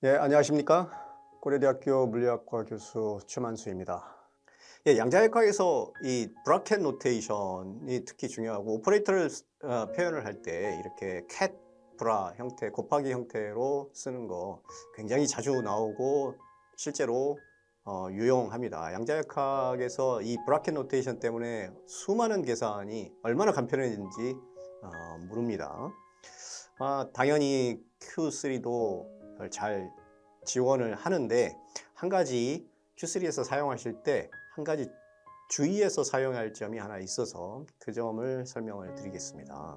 예, 안녕하십니까? 고려대학교 물리학과 교수 최만수입니다. 예, 양자역학에서 이 브라켓 노테이션이 특히 중요하고 오퍼레이터를 표현을 할 때 이렇게 캣 브라 형태, 곱하기 형태로 쓰는 거 굉장히 자주 나오고 실제로 유용합니다. 양자역학에서 이 브라켓 노테이션 때문에 수많은 계산이 얼마나 간편해진지 모릅니다. 당연히 Q3도 잘 지원을 하는데 한 가지 Q3에서 사용하실 때 한 가지 주의해서 사용해야 할 점이 하나 있어서 그 점을 설명을 드리겠습니다.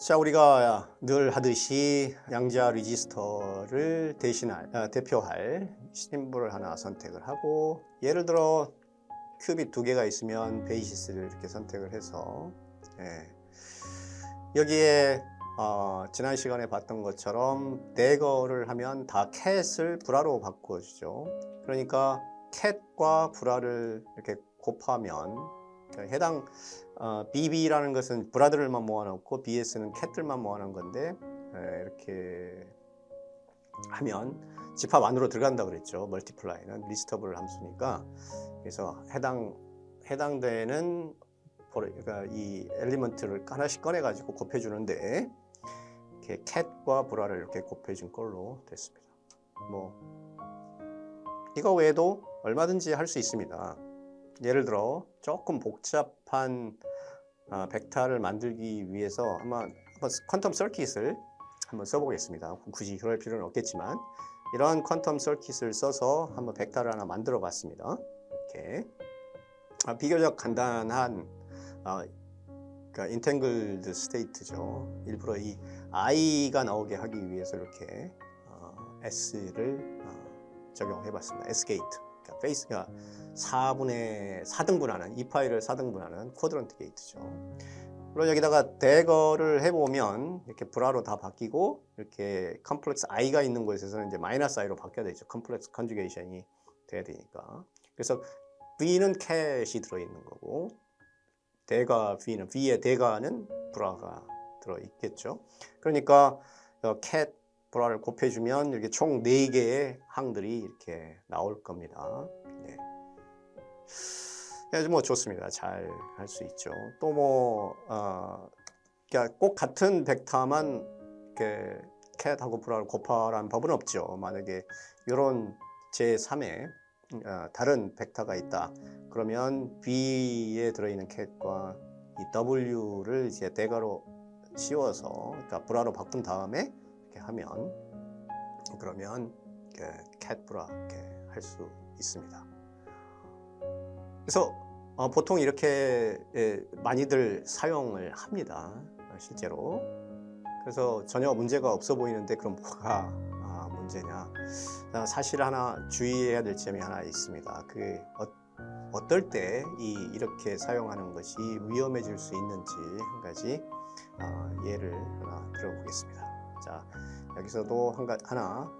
자, 우리가 늘 하듯이 양자 리지스터를 대표할 심볼을 하나 선택을 하고, 예를 들어 큐빗 2개가 있으면 베이시스를 이렇게 선택을 해서 여기에 지난 시간에 봤던 것처럼 대거를 하면 다 캣을 브라로 바꿔주죠. 그러니까 캣과 브라를 이렇게 곱하면 해당 BB라는 것은 브라들만 모아놓고 BS는 캣들만 모아놓은 건데 이렇게 하면 집합 안으로 들어간다 그랬죠. 멀티플라이는 리스터블 함수니까. 그래서 해당되는 그러니까 이 엘리먼트를 하나씩 꺼내 가지고 곱해 주는데 이렇게 캣과 브라를 이렇게 곱해 준 걸로 됐습니다. 뭐 이거 외에도 얼마든지 할 수 있습니다. 예를 들어 조금 복잡한 벡터를 만들기 위해서 한번 퀀텀 서킷을 한번 써보겠습니다. 굳이 그럴 필요는 없겠지만 이런 퀀텀 서킷을 써서 한번 벡터를 하나 만들어 봤습니다. 이렇게 비교적 간단한 그러니까 인탱글드 스테이트죠. 일부러 이 i가 나오게 하기 위해서 이렇게 s를 적용해 봤습니다. s 게이트. 그러니까 페이스가 4등분하는 이 파일을 4등분하는 쿼드런트 게이트죠. 물론 여기다가 대거를 해보면 이렇게 브라로 다 바뀌고 이렇게 컴플렉스 i가 있는 곳에서는 이제 마이너스 i로 바뀌어야 되죠. 컴플렉스 컨주게이션이 돼야 되니까. 그래서 v는 캣이 들어있는 거고 대가 v는 v의 대가는 브라가 들어있겠죠. 그러니까 캣 브라를 곱해주면 이렇게 총 4개의 항들이 이렇게 나올 겁니다. 네. 그래서 뭐 좋습니다. 잘 할 수 있죠. 또 뭐 그러니까 꼭 같은 벡터만 이렇게 캣하고 브라를 곱하라는 법은 없죠. 만약에 이런 제3의 다른 벡터가 있다. 그러면 B에 들어있는 캣과 이 W를 이제 대가로 씌워서 그러니까 브라로 바꾼 다음에 이렇게 하면 그러면 캣 브라 이렇게 할 수 있습니다. 그래서 보통 이렇게 많이들 사용을 합니다. 실제로. 그래서 전혀 문제가 없어 보이는데 그럼 뭐가 문제냐? 사실 하나 주의해야 될 점이 하나 있습니다. 그 어떨 때 이렇게 사용하는 것이 위험해질 수 있는지 한 가지 예를 하나 들어보겠습니다. 자, 여기서도 하나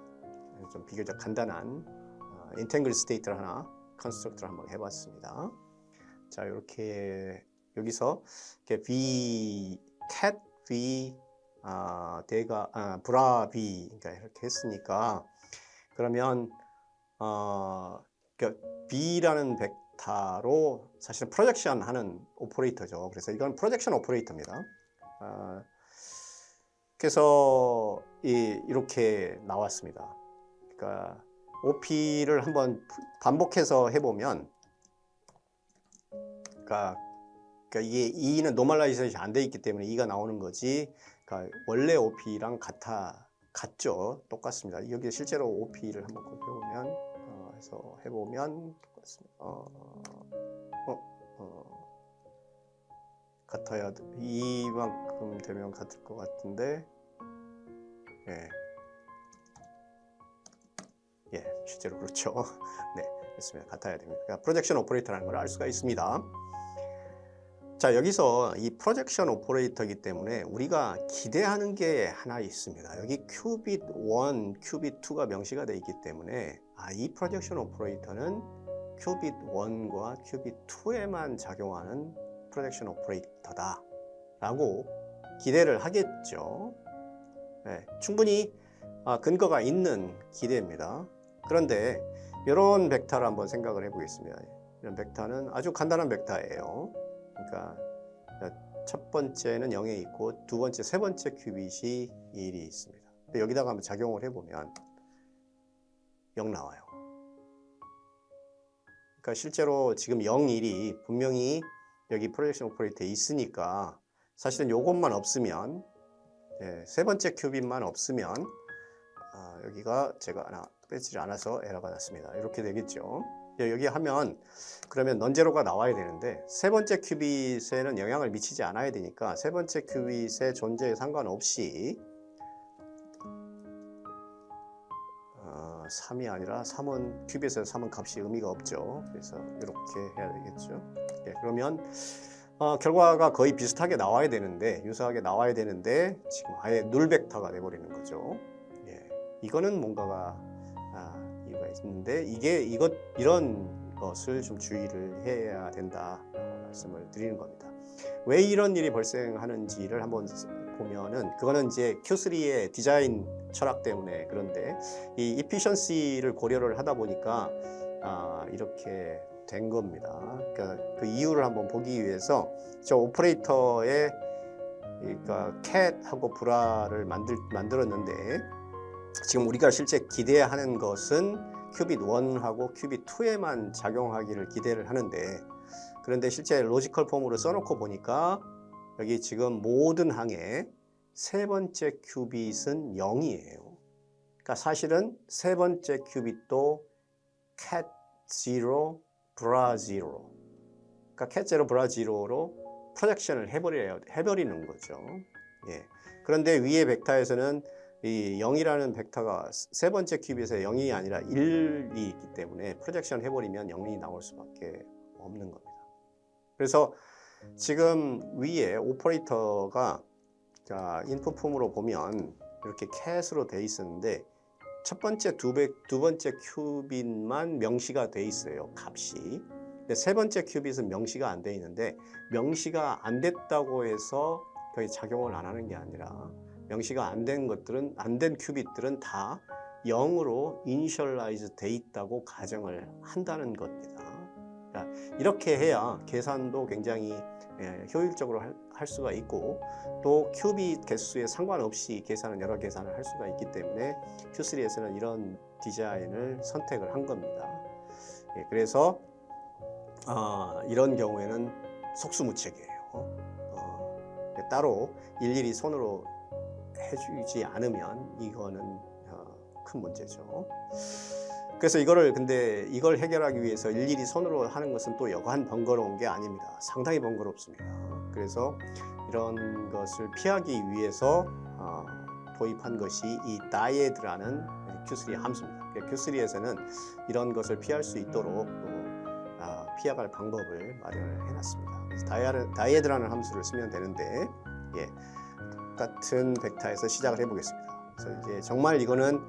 좀 비교적 간단한 인탱글 스테이트를 하나 컨스트럭트를 한번 해봤습니다. 자, 이렇게 여기서 이렇게 v cat v 대가 브라 b 그러니까 이렇게 했으니까 그러면 그러니까 b라는 벡터로 사실은 프로젝션 하는 오퍼레이터죠. 그래서 이건 프로젝션 오퍼레이터입니다. 그래서 이렇게 나왔습니다. 그러니까 OP를 한번 반복해서 해보면 그러니까 이게 E는 노멀라이제이션이 안 돼 있기 때문에 E가 나오는 거지. 그러니까 원래 OP랑 같죠. 똑같습니다. 여기 실제로 OP를 한번 해보면 해서 해보면 똑같습니다. 같아야 이만큼 되면 같을 것 같은데 실제로 그렇죠. 네, 됐습니다. 같아야 됩니다. 그러니까 프로젝션 오퍼레이터라는 걸 알 수가 있습니다. 자, 여기서 이 프로젝션 오퍼레이터이기 때문에 우리가 기대하는 게 하나 있습니다. 여기 큐빗 1, 큐빗 2가 명시가 되어 있기 때문에 이 프로젝션 오퍼레이터는 큐빗 1과 큐빗 2에만 작용하는 프로젝션 오퍼레이터다 라고 기대를 하겠죠. 충분히 근거가 있는 기대입니다. 그런데 이런 벡터를 한번 생각을 해보겠습니다. 이런 벡터는 아주 간단한 벡터예요. 그러니까 첫 번째는 0에 있고 두 번째, 세 번째 큐빗이 1이 있습니다. 여기다가 한번 작용을 해보면 0 나와요. 그러니까 실제로 지금 0, 1이 분명히 여기 프로젝션 오퍼레이터에 있으니까 사실은 이것만 없으면, 세 번째 큐빗만 없으면 여기가 제가 하나 빼지 않아서 에러가 났습니다. 이렇게 되겠죠. 여기 하면 그러면 넌제로가 나와야 되는데 세 번째 큐빗에는 영향을 미치지 않아야 되니까 세 번째 큐빗의 존재에 상관없이 3이 아니라 3은 큐빗에서 3은 값이 의미가 없죠. 그래서 이렇게 해야 되겠죠. 그러면 결과가 거의 비슷하게 나와야 되는데, 유사하게 나와야 되는데 지금 아예 눌 벡터가 돼버리는 거죠. 이거는 뭔가가 이유가 있는데 이런 것을 좀 주의를 해야 된다라고 말씀을 드리는 겁니다. 왜 이런 일이 발생하는지를 한번 보면은 그거는 이제 Q3의 디자인 철학 때문에 그런데 이 이피션시를 고려를 하다 보니까 이렇게 된 겁니다. 그러니까 그 이유를 한번 보기 위해서 저 오퍼레이터의 그러니까 cat하고 브라를 만들었는데 지금 우리가 실제 기대하는 것은 큐빗 1하고 큐빗 2에만 작용하기를 기대를 하는데 그런데 실제 로지컬 폼으로 써놓고 보니까 여기 지금 모든 항에 세 번째 큐빗은 0이에요. 그러니까 사실은 세 번째 큐빗도 cat 0, bra 0. 그러니까 cat 0, bra 0로 프로젝션을 해버리는 거죠. 그런데 위의 벡터에서는 이 0이라는 벡터가 세 번째 큐빗에 0이 아니라 1이 있기 때문에 프로젝션 해버리면 0이 나올 수밖에 없는 겁니다. 그래서 지금 위에 오퍼레이터가 인풋 폼으로 보면 이렇게 cat으로 돼 있었는데 첫 번째, 두 번째 큐빗만 명시가 돼 있어요, 값이. 근데 세 번째 큐빗은 명시가 안 돼 있는데 명시가 안 됐다고 해서 거의 작용을 안 하는 게 아니라 명시가 안 된 것들은, 안 된 큐빗들은 다 0으로 이니셜라이즈 돼 있다고 가정을 한다는 겁니다. 이렇게 해야 계산도 굉장히 효율적으로 할 수가 있고 또 큐빗 개수에 상관없이 여러 계산을 할 수가 있기 때문에 Q3에서는 이런 디자인을 선택을 한 겁니다. 그래서 이런 경우에는 속수무책이에요. 따로 일일이 손으로 해주지 않으면 이거는 큰 문제죠. 그래서 근데 이걸 해결하기 위해서 일일이 손으로 하는 것은 또 여간 번거로운 게 아닙니다. 상당히 번거롭습니다. 그래서 이런 것을 피하기 위해서 도입한 것이 이 다이에드라는 Q3 함수입니다. Q3에서는 이런 것을 피할 수 있도록 또 피해갈 방법을 마련을 해놨습니다. 그래서 다이에드라는 함수를 쓰면 되는데 똑같은 벡터에서 시작을 해보겠습니다. 그래서 이제 정말 이거는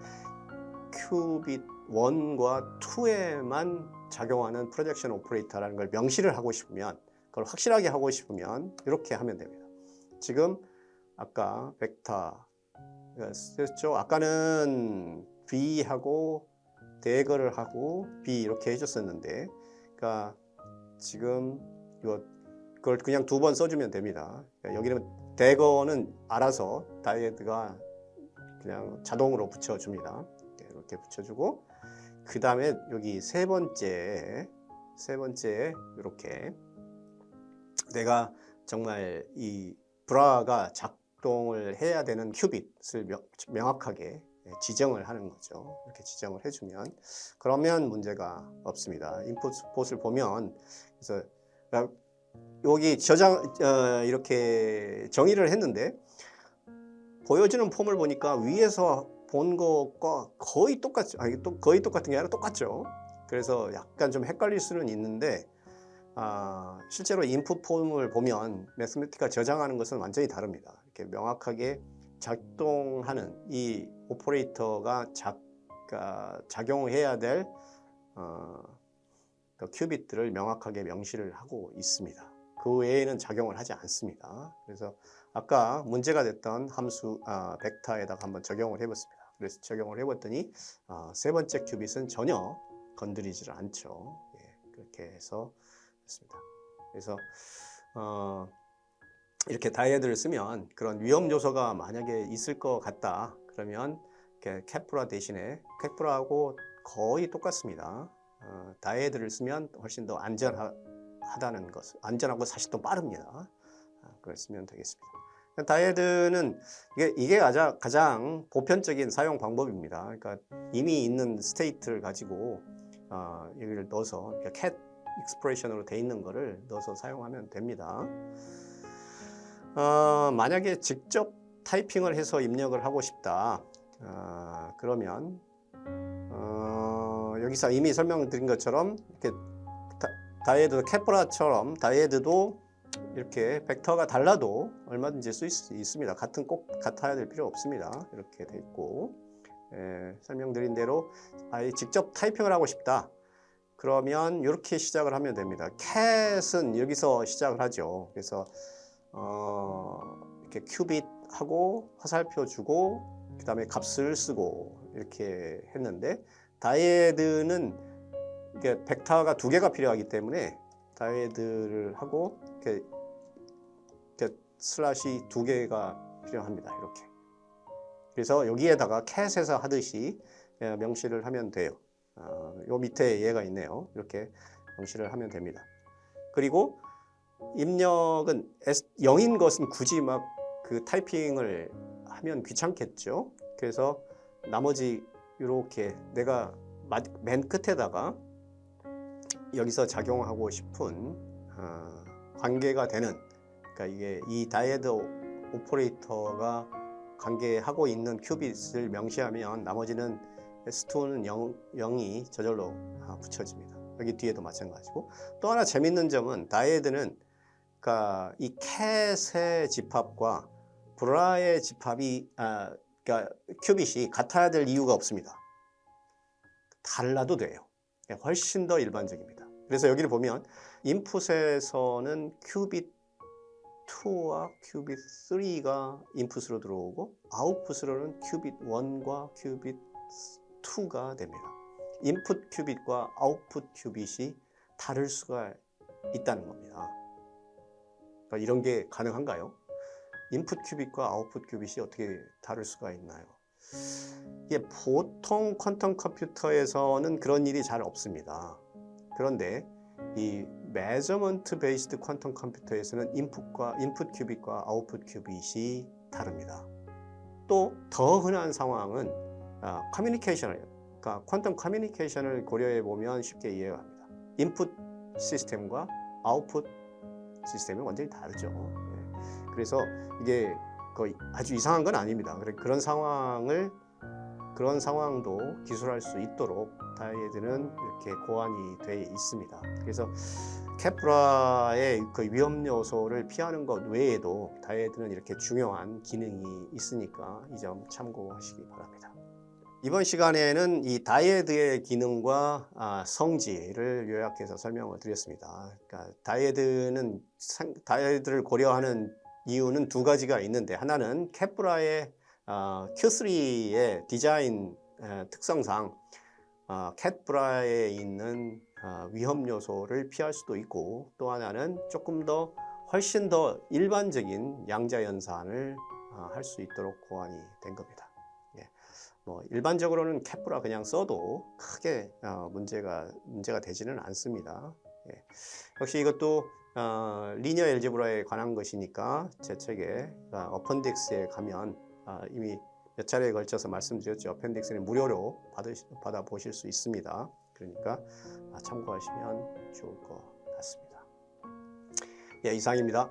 큐빗 1과 2에만 작용하는 프로젝션 오퍼레이터라는 걸 명시를 하고 싶으면, 그걸 확실하게 하고 싶으면 이렇게 하면 됩니다. 지금 아까 벡터 썼죠? 아까는 B하고 대거를 하고 B 이렇게 해줬었는데, 그러니까 지금 그걸 그냥 두 번 써주면 됩니다. 그러니까 여기는 대거는 알아서 다이에드가 그냥 자동으로 붙여줍니다. 이렇게 붙여주고 그 다음에 여기 세 번째 이렇게 내가 정말 이 브라가 작동을 해야 되는 큐빗을 명확하게 지정을 하는 거죠. 이렇게 지정을 해주면 그러면 문제가 없습니다. 인풋 봇을 보면 그래서 여기 이렇게 정의를 했는데 보여지는 폼을 보니까 위에서 본 것과 거의 똑같죠. 거의 똑같은 게 아니라 똑같죠. 그래서 약간 좀 헷갈릴 수는 있는데 실제로 인풋 폼을 보면 매스매틱가 저장하는 것은 완전히 다릅니다. 이렇게 명확하게 작동하는 이 오퍼레이터가 작용해야 될 그 큐빗들을 명확하게 명시를 하고 있습니다. 그 외에는 작용을 하지 않습니다. 그래서 아까 문제가 됐던 함수 벡터에다가 한번 적용을 해봤습니다. 그래서 적용을 해봤더니 세 번째 큐빗은 전혀 건드리지를 않죠. 예, 그렇게 해서 됐습니다. 그래서 이렇게 다이애드를 쓰면 그런 위험 요소가 만약에 있을 것 같다 그러면 케플라 대신에 케플라하고 거의 똑같습니다. 다이애드를 쓰면 훨씬 더 안전하다는 것, 안전하고 사실 또 빠릅니다. 그걸 쓰면 되겠습니다. 다이애드는 이게 가장 보편적인 사용 방법입니다. 그러니까 이미 있는 스테이트를 가지고 여기를 넣어서 cat 익스프레션으로 돼 있는 거를 넣어서 사용하면 됩니다. 만약에 직접 타이핑을 해서 입력을 하고 싶다. 그러면 여기서 이미 설명드린 것처럼 이렇게 다이애드 케플라처럼 다이애드도 이렇게 벡터가 달라도 얼마든지 쓸 수 있습니다. 꼭 같아야 될 필요 없습니다. 이렇게 돼 있고 설명드린 대로 직접 타이핑을 하고 싶다. 그러면 이렇게 시작을 하면 됩니다. cat은 여기서 시작을 하죠. 그래서 이렇게 큐빗하고 화살표 주고 그 다음에 값을 쓰고 이렇게 했는데 다이애드는 이게 벡터가 두 개가 필요하기 때문에 다이애드를 하고 이렇게 슬래시 두 개가 필요합니다. 이렇게. 그래서 여기에다가 cat에서 하듯이 명시를 하면 돼요. 요 밑에 얘가 있네요. 이렇게 명시를 하면 됩니다. 그리고 입력은 0인 것은 굳이 막 그 타이핑을 하면 귀찮겠죠. 그래서 나머지 이렇게 내가 맨 끝에다가 여기서 작용하고 싶은 관계가 되는, 그러니까 이게 이 다이애드 오퍼레이터가 관계하고 있는 큐빗을 명시하면 나머지는 S2는 0이 저절로 붙여집니다. 여기 뒤에도 마찬가지고. 또 하나 재밌는 점은 다이애드는 그러니까 이 캣의 집합과 브라의 집합이 그러니까 큐빗이 같아야 될 이유가 없습니다. 달라도 돼요. 훨씬 더 일반적입니다. 그래서 여기를 보면 인풋에서는 큐빗 2와 큐빗 3가 인풋으로 들어오고 아웃풋으로는 큐빗 1과 큐빗 2가 됩니다. 인풋 큐빗과 아웃풋 큐빗이 다를 수가 있다는 겁니다. 그러니까 이런 게 가능한가요? 인풋 큐빗과 아웃풋 큐빗이 어떻게 다를 수가 있나요? 이게 보통 퀀텀 컴퓨터에서는 그런 일이 잘 없습니다. 그런데 이 measurement based 퀀텀 컴퓨터에서는 인풋 큐빗과 아웃풋 큐빗이 다릅니다. 또 더 흔한 상황은 커뮤니케이션을, 그러니까 퀀텀 커뮤니케이션을 고려해 보면 쉽게 이해가 갑니다. 인풋 시스템과 아웃풋 시스템이 완전히 다르죠. 그래서 이게 거의 아주 이상한 건 아닙니다. 그런 상황도 기술할 수 있도록 다이애드는 이렇게 고안이 되어 있습니다. 그래서 케플라의 그 위험 요소를 피하는 것 외에도 다이애드는 이렇게 중요한 기능이 있으니까 이 점 참고하시기 바랍니다. 이번 시간에는 이 다이애드의 기능과 성질을 요약해서 설명을 드렸습니다. 그러니까 다이애드를 고려하는 이유는 두 가지가 있는데, 하나는 케플라의 Q3의 디자인 특성상 케플라에 있는 위험 요소를 피할 수도 있고, 또 하나는 훨씬 더 일반적인 양자 연산을 할 수 있도록 고안이 된 겁니다. 일반적으로는 케플라 그냥 써도 크게 문제가 되지는 않습니다. 역시 이것도 리니어 엘제브라에 관한 것이니까 제 책에 어펜딕스에 가면 이미 몇 차례에 걸쳐서 말씀드렸죠. 어펜딕스는 무료로 받아보실 수 있습니다. 그러니까 참고하시면 좋을 것 같습니다. 이상입니다.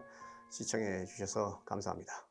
시청해 주셔서 감사합니다.